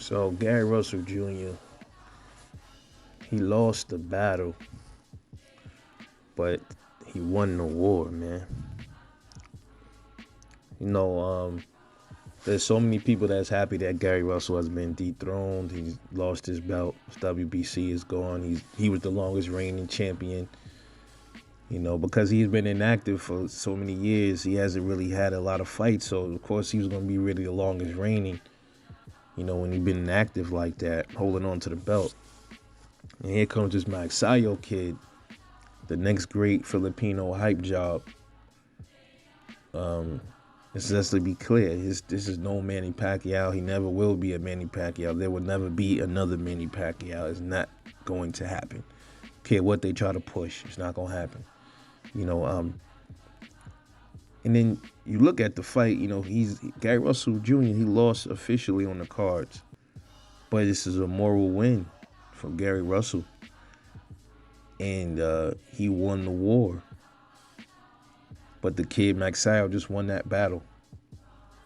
So Gary Russell Jr. he lost the battle, but he won the war, man. You know, there's so many people that's happy that Gary Russell has been dethroned. He's lost his belt. His WBC is gone. He was the longest reigning champion. You know, because he's been inactive for so many years, he hasn't really had a lot of fights. So of course he was gonna be really the longest reigning. You know, when he's been inactive like that, holding on to the belt. And here comes this Magsayo kid, the next great Filipino hype job. Let's just to be clear, this is no Manny Pacquiao. He never will be a Manny Pacquiao. There will never be another Manny Pacquiao. It's not going to happen. Care what they try to push, it's not gonna happen. You know, and then you look at the fight. You know, he's Gary Russell Jr. He lost officially on the cards, but this is a moral win for Gary Russell, and he won the war. But the kid Magsayo just won that battle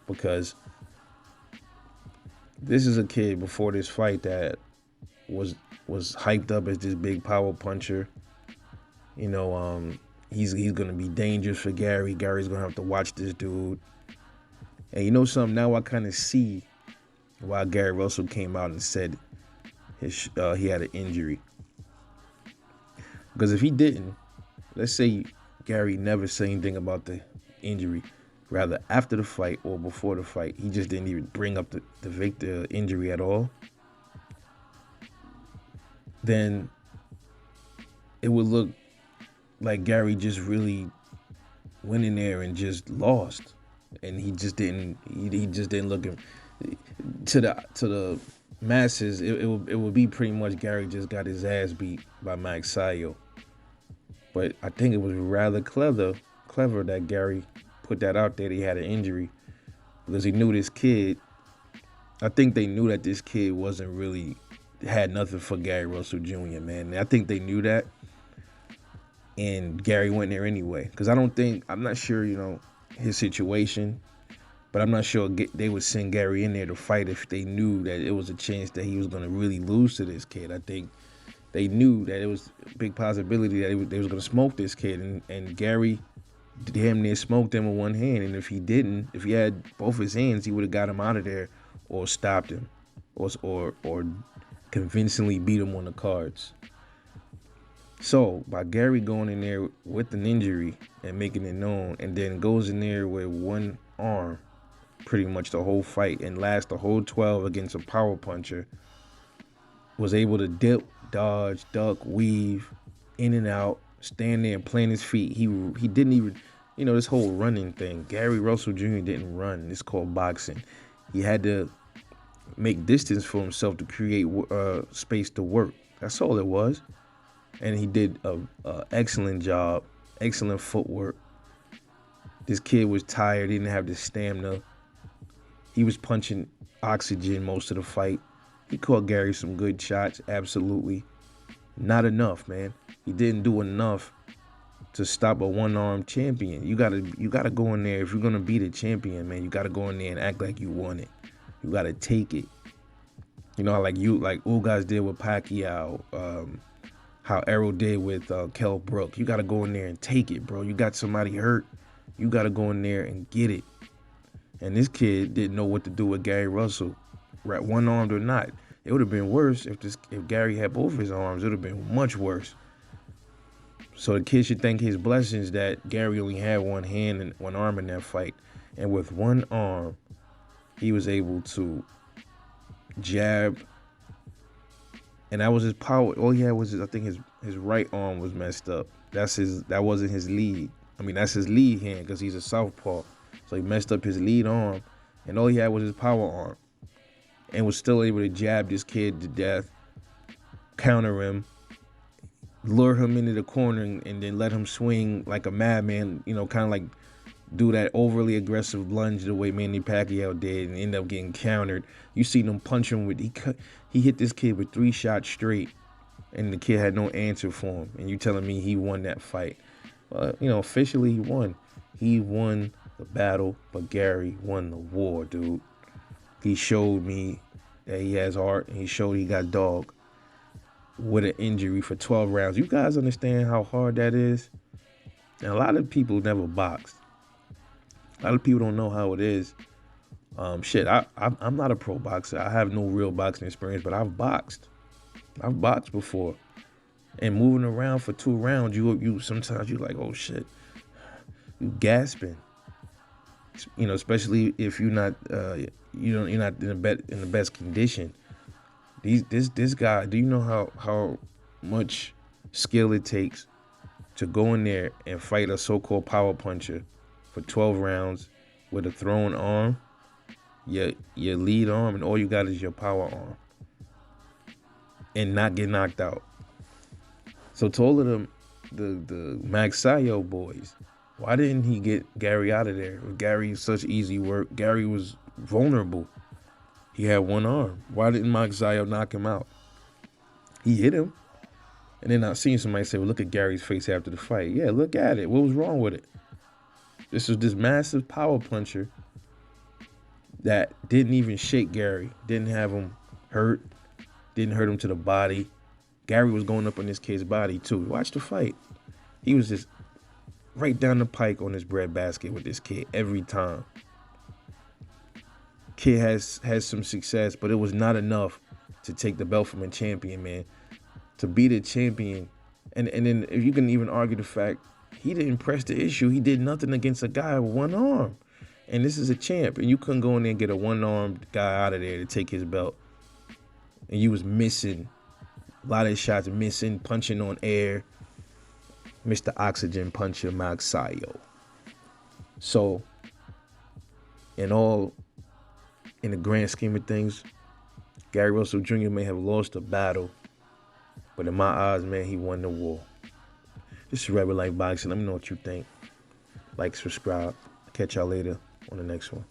because this is a kid before this fight that was hyped up as this big power puncher. You know, he's gonna be dangerous for Gary. Gary's gonna have to watch this dude. And you know something? Now I kind of see why Gary Russell came out and said he had an injury. Because if he didn't, let's say Gary never said anything about the injury, rather after the fight or before the fight, he just didn't even bring up the injury at all, then it would look like Gary just really went in there and just lost, and he just didn't look to the masses. It would be pretty much Gary just got his ass beat by Mike Sayo. But I think it was rather clever that Gary put that out there that he had an injury, because he knew this kid. I think they knew that this kid wasn't really had nothing for Gary Russell Jr., man. I think they knew that, and Gary went there anyway. Because I'm not sure, you know, his situation, but I'm not sure they would send Gary in there to fight if they knew that it was a chance that he was going to really lose to this kid. I think they knew that it was a big possibility that they was going to smoke this kid, and Gary damn near smoked him with one hand. And if he had both his hands, he would have got him out of there or stopped him or convincingly beat him on the cards. So by Gary going in there with an injury and making it known, and then goes in there with one arm pretty much the whole fight and lasts the whole 12 against a power puncher, was able to dip, dodge, duck, weave, in and out, stand there and plant his feet. He didn't even, you know, this whole running thing. Gary Russell Jr. didn't run. It's called boxing. He had to make distance for himself to create space to work. That's all it was. And he did a excellent job, excellent footwork. This kid was tired. He didn't have the stamina. He was punching oxygen most of the fight. He caught Gary some good shots, absolutely. Not enough, man. He didn't do enough to stop a one-armed champion. You gotta go in there. If you're gonna beat a champion, man, you gotta go in there and act like you want it. You gotta take it. You know, like Ugas did with Pacquiao, how Errol did with Kell Brook. You gotta go in there and take it, bro. You got somebody hurt. You gotta go in there and get it. And this kid didn't know what to do with Gary Russell, right, one-armed or not. It would have been worse if Gary had both his arms. It would have been much worse. So the kid should thank his blessings that Gary only had one hand and one arm in that fight. And with one arm, he was able to jab. And that was his power. All he had was I think his right arm was messed up. That wasn't his lead. I mean, that's his lead hand because he's a southpaw. So he messed up his lead arm, and all he had was his power arm, and was still able to jab this kid to death, counter him, lure him into the corner, and then let him swing like a madman, you know, kind of like do that overly aggressive lunge the way Manny Pacquiao did and end up getting countered. You seen him punch him he hit this kid with 3 shots straight, and the kid had no answer for him. And you telling me he won that fight? Well, you know, officially he won. He won the battle, but Gary won the war, dude. He showed me that he has heart, and he showed he got dog with an injury for 12 rounds. You guys understand how hard that is? And a lot of people never boxed. A lot of people don't know how it is. I'm not a pro boxer. I have no real boxing experience, but I've boxed. I've boxed before. And moving around for 2 rounds, you sometimes you're like, oh shit, you gasping. You know, especially if you're not you're not in the best condition. This guy, do you know how much skill it takes to go in there and fight a so-called power puncher for 12 rounds with a thrown arm, your lead arm, and all you got is your power arm, and not get knocked out? So to all of them, the Magsayo boys, why didn't he get Gary out of there? Gary is such easy work. Gary was vulnerable. He had one arm. Why didn't Magsayo knock him out? He hit him. And then I seen somebody say, well, look at Gary's face after the fight. Yeah, look at it. What was wrong with it? This was this massive power puncher that didn't even shake Gary. Didn't have him hurt. Didn't hurt him to the body. Gary was going up on this kid's body too. Watch the fight. He was just right down the pike on his breadbasket with this kid every time. Kid has some success, but it was not enough to take the belt from a champion, man. To beat a champion, and then if you can even argue the fact he didn't press the issue, he did nothing against a guy with one arm, and this is a champ, and you couldn't go in there and get a one-armed guy out of there to take his belt, and you was missing a lot of his shots, missing, punching on air, Mr. Oxygen Puncher Magsayo. So, in the grand scheme of things, Gary Russell Jr. may have lost a battle, but in my eyes, man, he won the war. This is Rebel Life Boxing. Let me know what you think. Like, subscribe. Catch y'all later on the next one.